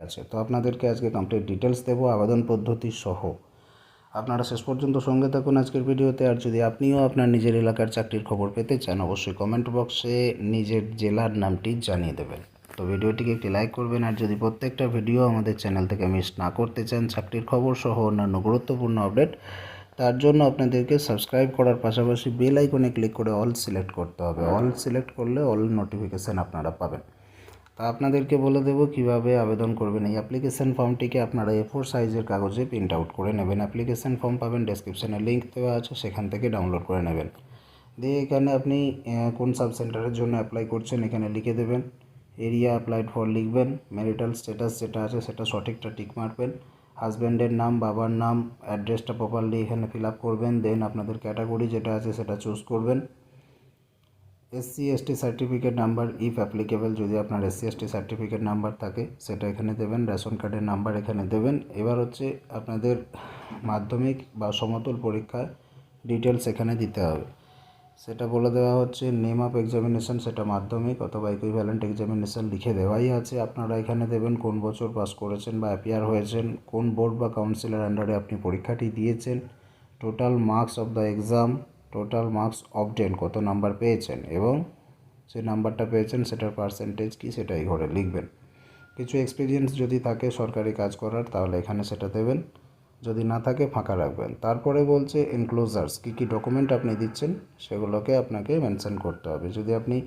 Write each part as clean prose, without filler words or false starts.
আছে। তো আপনাদেরকে আজকে কমপ্লিট ডিটেলস দেবো আবেদন পদ্ধতি সহ। আপনারা শেষ পর্যন্ত সঙ্গে থাকুন আজকের ভিডিওতে। আর যদি আপনিও আপনার নিজের এলাকার চাকরির খবর পেতে চান, অবশ্যই কমেন্ট বক্সে নিজের জেলার নামটি জানিয়ে দেবেন। তো ভিডিওটিকে একটি লাইক করবেন। আর যদি প্রত্যেকটা ভিডিও আমাদের চ্যানেল থেকে মিস না করতে চান চাকরির খবর সহ অন্যান্য গুরুত্বপূর্ণ আপডেট, তার জন্য আপনাদেরকে সাবস্ক্রাইব করার পাশাপাশি বেল আইকনে ক্লিক করে অল সিলেক্ট করতে হবে। অল সিলেক্ট করলে অল নোটিফিকেশান আপনারা পাবেন। তা আপনাদেরকে বলে দেবো কিভাবে আবেদন করবেন। এই অ্যাপ্লিকেশান ফর্মটিকে আপনারা A4 সাইজের কাগজে প্রিন্ট আউট করে নেবেন। অ্যাপ্লিকেশান ফর্ম পাবেন ডেসক্রিপশানে, লিঙ্ক দেওয়া আছে, সেখান থেকে ডাউনলোড করে নেবেন। দিয়ে এখানে আপনি কোন সাব সেন্টারের জন্য অ্যাপ্লাই করছেন এখানে লিখে দেবেন। এরিয়া অ্যাপ্লাইড ফর লিখবেন। ম্যারিটাল স্ট্যাটাস যেটা আছে সেটা সঠিকটা টিক মারবেন। হাজব্যান্ডের নাম, বাবার নাম, অ্যাড্রেসটা প্রপারলি এখানে ফিল আপ করবেন। দেন আপনাদের ক্যাটাগরি যেটা আছে সেটা চুজ করবেন। SC/ST certificate number if applicable, যদি আপনার SC/ST সার্টিফিকেট নাম্বার থাকে সেটা এখানে দেবেন। রেশন কার্ডের নাম্বার এখানে দেবেন। এবার হচ্ছে আপনাদের মাধ্যমিক বা সমতুল পরীক্ষার ডিটেলস এখানে দিতে হবে। সেটা বলে দেওয়া হচ্ছে। নেম অফ এক্সামিনেশন সেটা মাধ্যমিক অথবা ইকুইভ্যালেন্ট এক্সামিনেশন লিখে দেওয়াই আছে। আপনারা এখানে দেবেন কোন বছর পাস করেছেন বা অ্যাপিয়ার হয়েছেন, কোন বোর্ড বা কাউন্সিলের আন্ডারে আপনি পরীক্ষাটি দিয়েছেন, total marks of the exam, total marks obtain কত নাম্বার পেয়েছেন এবং যে নাম্বারটা পেয়েছেন সেটার পার্সেন্টেজ কী সেটা এই ঘরে লিখবেন। কিছু এক্সপিরিয়েন্স যদি থাকে সরকারি কাজ করার তাহলে এখানে সেটা দেবেন, যদি না থাকে ফাঁকা রাখবেন। তারপরে বলছে এনক্লোজার্স, কী কী ডকুমেন্ট আপনি দিচ্ছেন সেগুলোকে আপনাকে মেনশন করতে হবে। যদি আপনি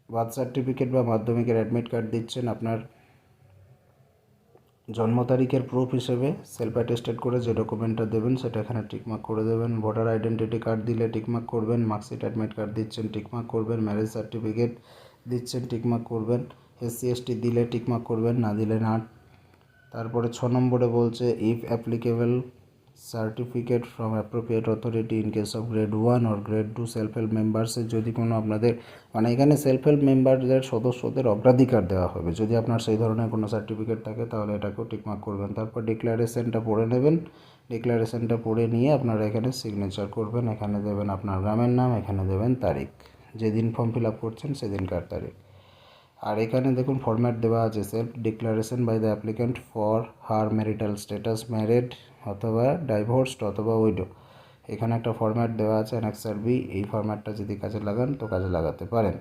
বার্থ সার্টিফিকেট বা মাধ্যমিকের অ্যাডমিট কার্ড দিচ্ছেন, আপনার জন্ম তারিখের প্রুফ হিসেবে সেলফ অ্যাটেস্টেড করে যে ডকুমেন্টটা দেবেন সেটা এখানে টিকমার্ক করে দেবেন। ভোটার আইডেন্টিটি কার্ড দিলে টিকমার্ক করবেন। মার্কশিট, অ্যাডমিট কার্ড দিচ্ছেন টিকমার্ক করবেন। ম্যারেজ সার্টিফিকেট দিচ্ছেন টিকমার্ক করবেন। SC/ST দিলে টিকমার্ক করবেন, না দিলে না। তারপরে 6 নম্বরে বলছে if applicable certificate from appropriate authority in case of grade 1 or grade 2 self help মেম্বার্সের, যদি কোনো আপনাদের এখানে সেলফ হেল্প মেম্বারদের সদস্যদের অগ্রাধিকার দেওয়া হবে। যদি আপনার সেই ধরনের কোনো সার্টিফিকেট থাকে তাহলে এটাকেও টিকমার্ক করবেন। তারপর ডিক্লারেশনটা পড়ে নেবেন। ডিক্লারেশনটা পড়ে নিয়ে আপনারা এখানে সিগনেচার করবেন। এখানে দেবেন আপনার গ্রামের নাম, এখানে দেবেন তারিখ, যেদিন ফর্ম ফিল আপ করছেন সেদিনকার তারিখ। আর এখানে দেখুন ফরম্যাট দেওয়া আছে, self declaration by the applicant for her marital status, married অথবা ডাইভোর্সড অথবা উইডো। এখানে একটা ফরম্যাট দেওয়া আছে অ্যানেক্সার বি। এই ফরম্যাটটা যদি কাজে লাগান তো কাজে লাগাতে পারেন।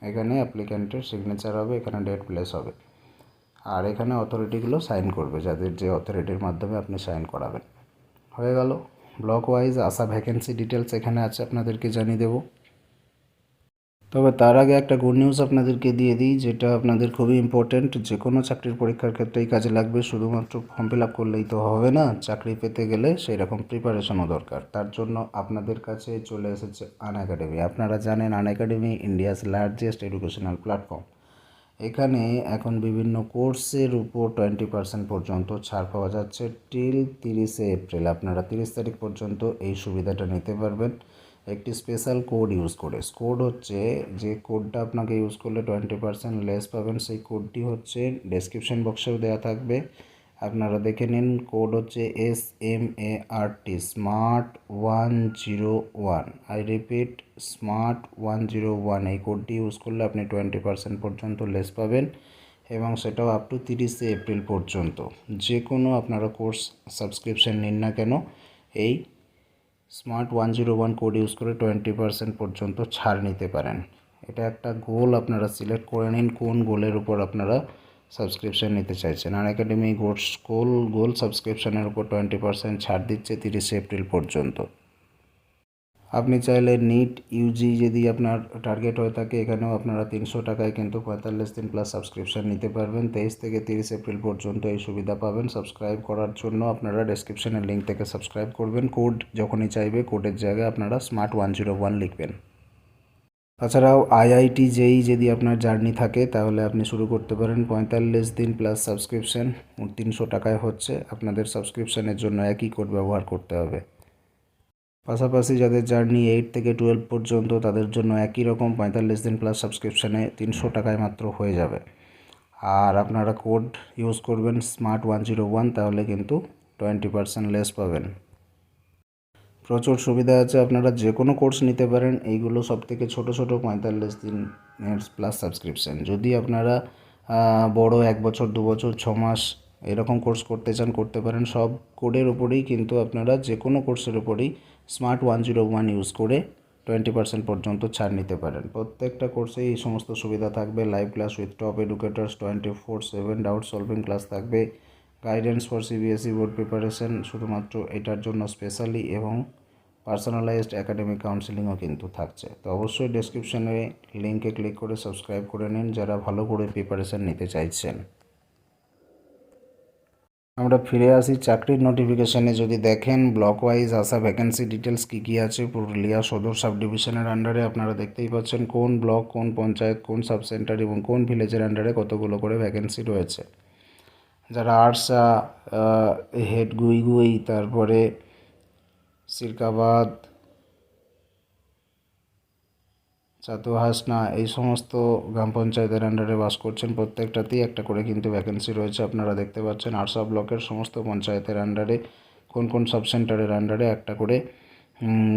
এখানে অ্যাপ্লিক্যান্টের সিগনেচার হবে, এখানে ডেট প্লেস হবে। আর এখানে অথরিটিগুলো সাইন করবে, যাদের যে অথরিটির মাধ্যমে আপনি সাইন করাবেন। হয়ে গেল। ব্লক ওয়াইজ আশা ভ্যাকেন্সি ডিটেলস এখানে আছে, আপনাদেরকে জানিয়ে দেবো। তবে তার আগে একটা গুড নিউজ আপনাদেরকে দিয়ে দিই, যেটা আপনাদের খুবই ইম্পর্ট্যান্ট। যে কোনো চাকরির পরীক্ষার ক্ষেত্রেই কাজে লাগবে। শুধুমাত্র ফর্ম ফিল আপ করলেই তো হবে না, চাকরি পেতে গেলে সেই রকম প্রিপারেশনও দরকার। তার জন্য আপনাদের কাছে চলে এসেছে আনএকাডেমি। আপনারা জানেন Unacademy India's largest educational platform. এখানে এখন বিভিন্ন কোর্সের উপর 20% পর্যন্ত ছাড় পাওয়া যাচ্ছে টিল 30শে এপ্রিল। আপনারা 30 তারিখ পর্যন্ত এই সুবিধাটা নিতে পারবেন একটি স্পেশাল কোড ইউজ করে। কোড হচ্ছে, যে কোডটা আপনাকে ইউজ করলে 20% লেস পাবেন, সেই কোডটি হচ্ছে ডেসক্রিপশন বক্সেও দেওয়া থাকবে, আপনারা দেখে নিন। কোড হচ্ছে SMART, smart 101। I repeat, smart 101। এই কোডটি ইউজ করলে আপনি 20% পর্যন্ত লেস পাবেন এবং সেটাও আপ টু 30শে এপ্রিল পর্যন্ত। যে কোনো আপনারা কোর্স সাবস্ক্রিপশন নিন না কেন, এই স্মার্ট 101 কোড ইউজ করে 20% পর্যন্ত ছাড় নিতে পারেন। এটা একটা গোল আপনারা সিলেক্ট করে নিন, কোন গোলের উপর আপনারা সাবস্ক্রিপশান নিতে চাইছেন। আনএকাডেমি গোল সাবস্ক্রিপশানের উপর 20% ছাড় দিচ্ছে 30শে এপ্রিল পর্যন্ত। আপনি চাইলে নিট ইউজি যদি আপনার টার্গেট হয়ে থাকে, এখানেও আপনারা 300 টাকায় কিন্তু 45 দিন প্লাস সাবস্ক্রিপশান নিতে পারবেন। 23 থেকে 30 এপ্রিল পর্যন্ত এই সুবিধা পাবেন। সাবস্ক্রাইব করার জন্য আপনারা ডেসক্রিপশানের লিঙ্ক থেকে সাবস্ক্রাইব করবেন। কোড যখনই চাইবে কোডের জায়গায় আপনারা স্মার্ট 101 লিখবেন। তাছাড়াও IIT যেই যদি আপনার জার্নি থাকে তাহলে আপনি শুরু করতে পারেন। 45 দিন প্লাস সাবস্ক্রিপশান 300 টাকায় হচ্ছে। আপনাদের সাবস্ক্রিপশানের জন্য একই কোড ব্যবহার করতে হবে। পাশাপাশি যাদের জার্নি 8 থেকে 12 পর্যন্ত তাদের জন্য একই রকম 45 দিন প্লাস সাবস্ক্রিপশানে 300 টাকায় মাত্র হয়ে যাবে। আর আপনারা কোড ইউজ করবেন স্মার্ট 101, তাহলে কিন্তু 20% লেস পাবেন। প্রচুর সুবিধা আছে, আপনারা যে কোনো কোর্স নিতে পারেন। এইগুলো সব থেকে ছোটো 45 দিনের প্লাস সাবস্ক্রিপশান। যদি আপনারা বড় 1 বছর 2 বছর 6 মাস এরকম কোর্স করতে চান করতে পারেন। সব কোডের উপরেই কিন্তু আপনারা যে কোনো কোর্সের উপরেই স্মার্ট 101 ইউজ করে 20% পর্যন্ত ছাড় নিতে পারেন। প্রত্যেকটা কোর্সেই এই সমস্ত সুবিধা থাকবে। Live class with top educators, 24/7 doubt solving class থাকবে, guidance for CBSE board preparation শুধুমাত্র এটার জন্য স্পেশালি, এবং পার্সোনালাইজড একাডেমিক কাউন্সেলিংও কিন্তু থাকছে। তো অবশ্যই ডেসক্রিপশনে লিঙ্কে ক্লিক করে সাবস্ক্রাইব করে নিন যারা ভালো করে প্রিপারেশন নিতে চাইছেন। আমরা ফিরে আসি চাকরির নোটিফিকেশানে। যদি দেখেন ব্লক ওয়াইজ আসা ভ্যাকেন্সি ডিটেলস কী আছে পুরুলিয়া সদর সাব ডিভিশনের আন্ডারে আপনারা দেখতেই পাচ্ছেন কোন ব্লক, কোন পঞ্চায়েত, কোন সাব সেন্টার এবং কোন ভিলেজের আন্ডারে কতগুলো করে ভ্যাকেন্সি রয়েছে। যারা আরসা, হেড গুই, তারপরে সিরকাবাদ, চাতুহাসনা এই সমস্ত গ্রাম পঞ্চায়েতের আন্ডারে বাস করছেন, প্রত্যেকটাতেই একটা করে কিন্তু ভ্যাকেন্সি রয়েছে। আপনারা দেখতে পাচ্ছেন আরসা ব্লকের সমস্ত পঞ্চায়েতের আন্ডারে কোন কোন সাব সেন্টারের আন্ডারে একটা করে,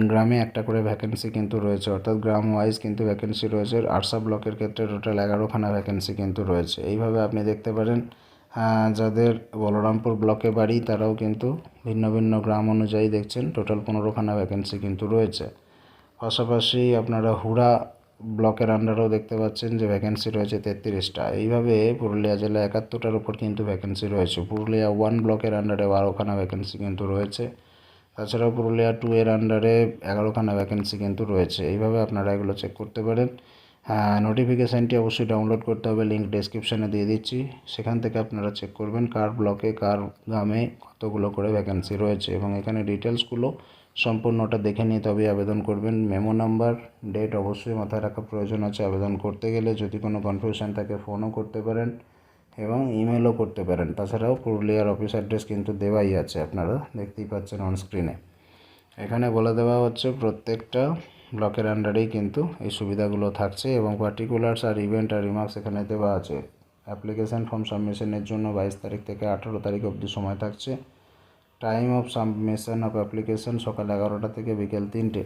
গ্রামে একটা করে ভ্যাকেন্সি কিন্তু রয়েছে, অর্থাৎ গ্রাম ওয়াইজ কিন্তু ভ্যাকেন্সি রয়েছে। আরসা ব্লকের ক্ষেত্রে টোটাল 11খানা ভ্যাকেন্সি কিন্তু রয়েছে। এইভাবে আপনি দেখতে পারেন যাদের বলরামপুর ব্লকে বাড়ি তারাও কিন্তু ভিন্ন ভিন্ন গ্রাম অনুযায়ী দেখছেন টোটাল 15খানা ভ্যাকেন্সি কিন্তু রয়েছে। পাশাপাশি আপনারা হুড়া ব্লকের আন্ডারেও দেখতে পাচ্ছেন যে ভ্যাকেন্সি রয়েছে 33টা। এইভাবে পুরুলিয়া জেলায় 71টার উপর কিন্তু ভ্যাকেন্সি রয়েছে। পুরুলিয়া 1 ব্লকের আন্ডারে 12খানা ভ্যাকেন্সি কিন্তু রয়েছে। তাছাড়াও পুরুলিয়া 2 এর আন্ডারে 11খানা ভ্যাকেন্সি কিন্তু রয়েছে। এইভাবে আপনারা এগুলো চেক করতে পারেন। নোটিফিকেশানটি অবশ্যই ডাউনলোড করতে হবে, লিঙ্ক ডেসক্রিপশানে দিয়ে দিচ্ছি। সেখান থেকে আপনারা চেক করবেন কার ব্লকে কার গ্রামে কতগুলো করে ভ্যাকেন্সি রয়েছে, এবং এখানে ডিটেলসগুলো সম্পূর্ণটা দেখে নিয়ে তবেই আবেদন করবেন। মেমো নাম্বার, ডেট অবশ্যই মাথায় রাখা প্রয়োজন আছে আবেদন করতে গেলে। যদি কোনো কনফিউশন থাকে ফোনও করতে পারেন এবং ইমেলও করতে পারেন। তাছাড়াও পুরুলিয়ার অফিস অ্যাড্রেস কিন্তু দেওয়াই আছে, আপনারা দেখতেই পাচ্ছেন অন স্ক্রিনে। এখানে বলে দেওয়া হচ্ছে প্রত্যেকটা ব্লকের আন্ডারেই কিন্তু এই সুবিধাগুলো থাকছে, এবং পার্টিকুলার্স আর ইভেন্ট আর রিমার্কস এখানে দেওয়া আছে। অ্যাপ্লিকেশান ফর্ম সাবমিশনের জন্য 22 তারিখ থেকে 18 তারিখ অবধি সময় থাকছে। Time of submission of application সকাল 11টা থেকে বিকেল 3টে।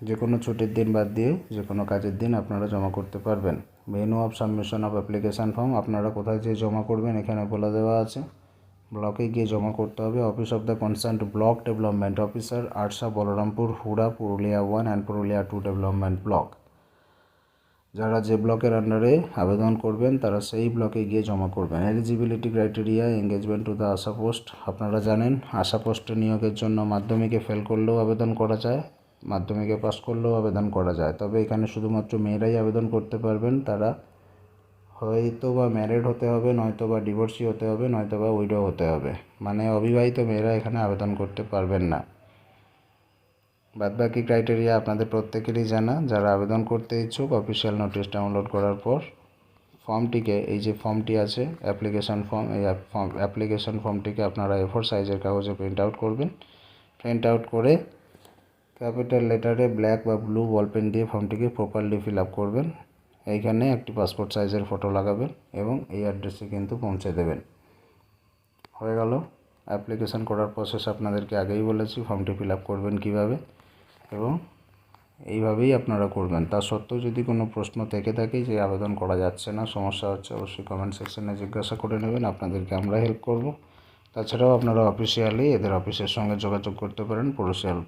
যে কোনো ছুটির দিন বাদ দিয়ে যে কোনো কাজের দিন আপনারা জমা করতে পারবেন। Venue of submission of application form আপনারা কোথায় যেয়ে জমা করবেন এখানে বলে দেওয়া আছে। ব্লকে গিয়ে জমা করতে হবে। Office of the concerned block development officer, Arsha, Balarampur, Hura, Purulia 1 and Purulia 2 development block. যারা যে ব্লকের আন্ডারে আবেদন করবেন তারা সেই ব্লকে গিয়ে জমা করবেন। Eligibility criteria, engagement to the Asha post. আপনারা জানেন আশা পোস্টে নিয়োগের জন্য মাধ্যমিকে ফেল করলেও আবেদন করা যায়, মাধ্যমিকে পাস করলেও আবেদন করা যায়। তবে এখানে শুধুমাত্র মেয়েরাই আবেদন করতে পারবেন। তারা হয়তো বা ম্যারিড হতে হবে, নয়তো বা ডিভোর্সি হতে হবে, নয়তো বা উইডো হতে হবে, মানে অবিবাহিত মেয়েরা এখানে আবেদন করতে পারবেন না। বাদবাকি ক্রাইটেরিয়া আপনাদের প্রত্যেকেরই জানা। যারা আবেদন করতে ইচ্ছুক অফিসিয়াল নোটিশ ডাউনলোড করার পর ফর্মটিকে, এই যে ফর্মটি আছে অ্যাপ্লিকেশান ফর্ম, এই অ্যাপ্লিকেশান ফর্মটিকে আপনারা A4 সাইজের কাগজে প্রিন্ট আউট করবেন। প্রিন্ট আউট করে ক্যাপিটাল লেটারে ব্ল্যাক বা ব্লু বলপেন দিয়ে ফর্মটিকে প্রপারলি ফিল আপ করবেন। এইখানে একটি পাসপোর্ট সাইজের ফটো লাগাবেন এবং এই অ্যাড্রেসে কিন্তু পৌঁছে দেবেন। হয়ে গেল। অ্যাপ্লিকেশান করার প্রসেস আপনাদেরকে আগেই বলেছি, ফর্মটি ফিল আপ করবেন কীভাবে, এবং এইভাবেই আপনারা করবেন। তা সত্ত্বেও যদি কোনো প্রশ্ন থেকে থাকে যে আবেদন করা যাচ্ছে না, সমস্যা হচ্ছে, অবশ্যই কমেন্ট সেকশনে জিজ্ঞাসা করে নেবেন, আপনাদেরকে আমরা হেল্প করব। তাছাড়াও আপনারা অফিসিয়ালি এদের অফিসের সঙ্গে যোগাযোগ করতে পারেন।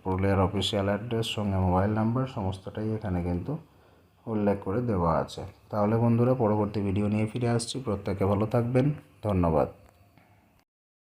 পুরুলিয়ার অফিসিয়াল অ্যাড্রেস সঙ্গে মোবাইল নাম্বার সমস্তটাই এখানে কিন্তু উল্লেখ করে দেওয়া আছে। তাহলে বন্ধুরা পরবর্তী ভিডিও নিয়ে ফিরে আসছি। প্রত্যেকে ভালো থাকবেন। ধন্যবাদ।